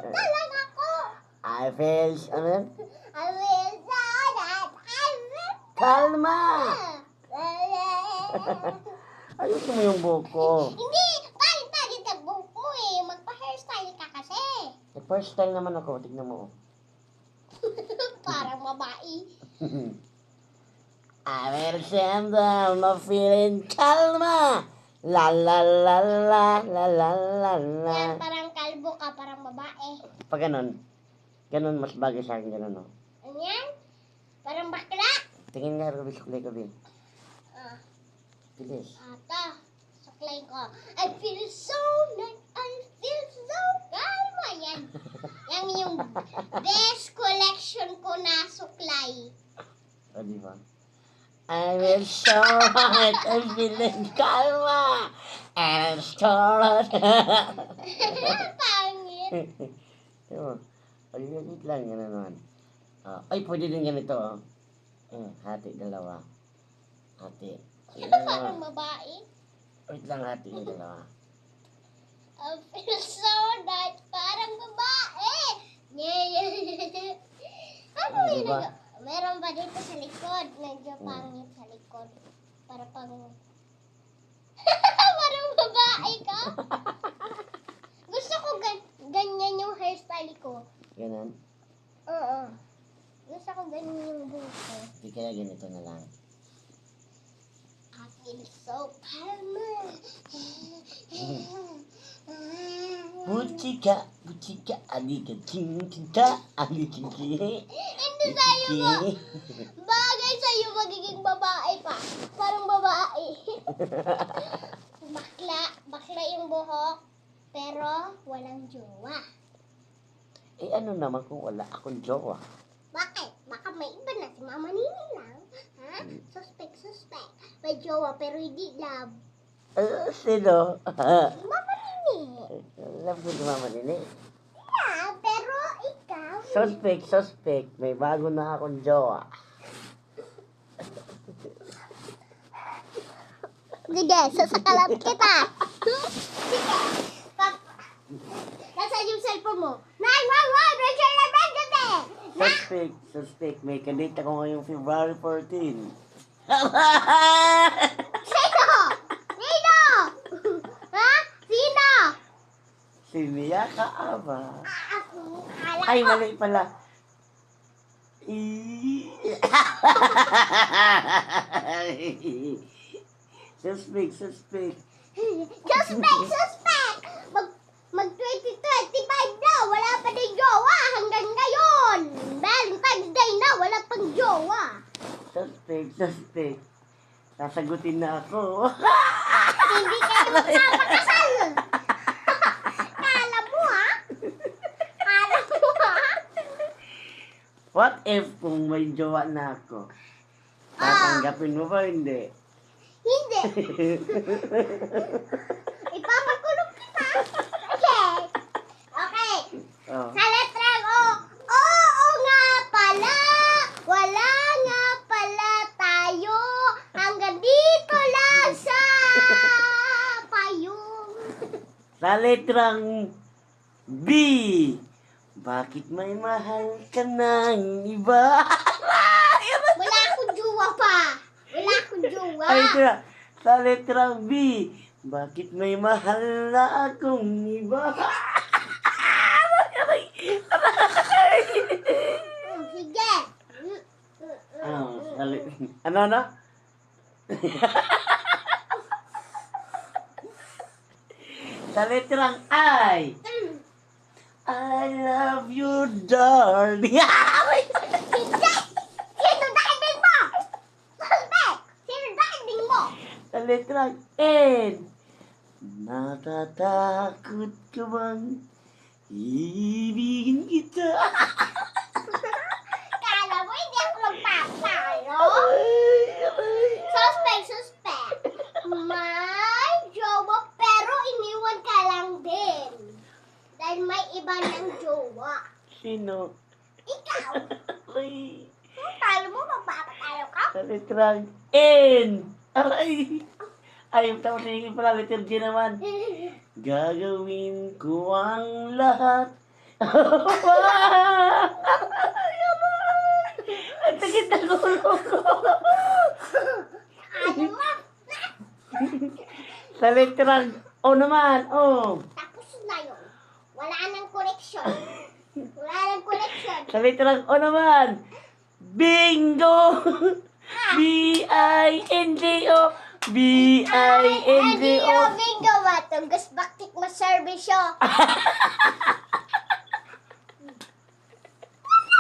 Talag ako. I feel, ano yan? I will so that I will. Kalma! Ayusin mo yung buko. Hindi, palit-palit ang buko eh. Magpa-hairstyle ka kasi. First time naman ako, tignan mo. Parang babae. I will send them a feeling kalma. La la la la la la la la. Yan, parang kalbo ka, parang babae. Pag ganun mas bagay sa akin ganun, no? Ano yan? Parang bakla. Tingin nga, Ruby, suklay ko, Bin. Ah, Bilis. ata. Suklay ko. I feel so nice. I feel so kalma. Yan. Yan yung best collection ko na suklay. O, di ba? I will show it a feeling kalma. And start. Pangit. Diba? Pag-ilit lang, yan naman. Ay, pwede din ganito, oh. Hati, dalawa. Hati. Parang babae. Wait lang, hati yung dalawa. I feel so nice. Parang babae. Ano yun? Diba? Meron ba dito sa likod? Medyo pangit sa likod. Para pang... Parang babae ka. Gusto ko ganyan yung hairstyle ko. Ganun. Oo. Gusto ko ganyan yung buko. Hindi kaya ganito na lang. I feel so calm. Buchika, alika, cinta, alika, Hindi sa'yo ba? Bagay sa'yo magiging babae pa. Parang babae. Bakla yung buhok. Pero walang jowa. Eh, ano naman kung wala akong jowa? Bakit? Baka may iba na si Mama Nini lang. Ha? Suspect. May jowa pero hindi love. Sino? Si Mama Nini. Alam ko si Mama Nini. Yeah, pero ikaw... Suspect. May bago na akong jowa. Sige, sasakalat kita. Sige. Nasaan yung cellphone mo? 911! Rachel na Suspect. May kadate ako ngayong February 14. Sino? Ha? Sino? Si Mia Kaaba. Ako. Kala Ay, ko. mali pala. Suspect. Suspect! Mag 2025 na, wala pa din jowa hanggang ngayon. Valentine's Day na, wala pang jowa. Suspect. Sasagutin na ako. Hindi kayo magpapakasal. Kala mo ha? What if kung may jowa na ako? Tatanggapin mo ba hindi? Hindi. Ipapakulong kita. Okay. Oh. Sa letrang O. Oo nga pala. Wala nga pala tayo. Hanggang dito lang sa payong. Sa letrang B. Bakit may mahal ka ng iba? Wala akong jowa pa. Wala akong jowa. Ay, tira. Sa letrang B. Bakit may mahal na akong iba? Sige. Ano? Sa letrang I. I love you, darling. Hindi. Sino dating mo? Suspect. Sino dating mo? Sa letrang N. Natatakot ka bang ibigin kita? Kala mo hindi ako magpapayo? Suspect. May jowa pero iniwan ka lang din. Dahil may iba ng jowa. Sino? Ikaw. Ay, Kala mo magpapatayo ka? sa letrang N. Aray. Ay, tapos hindi pala letter G naman. Gagawin ko ang lahat. Ang sakit na ulo ko. Ayaw mo. Sa literal, naman, Tapos na yun. Wala nang correction. Wala nang correction. Sa literal, naman. Bingo! B-I-N-G-O! B-I-N-G-O! Bingo ba? Tunggas baktik mo servisyo.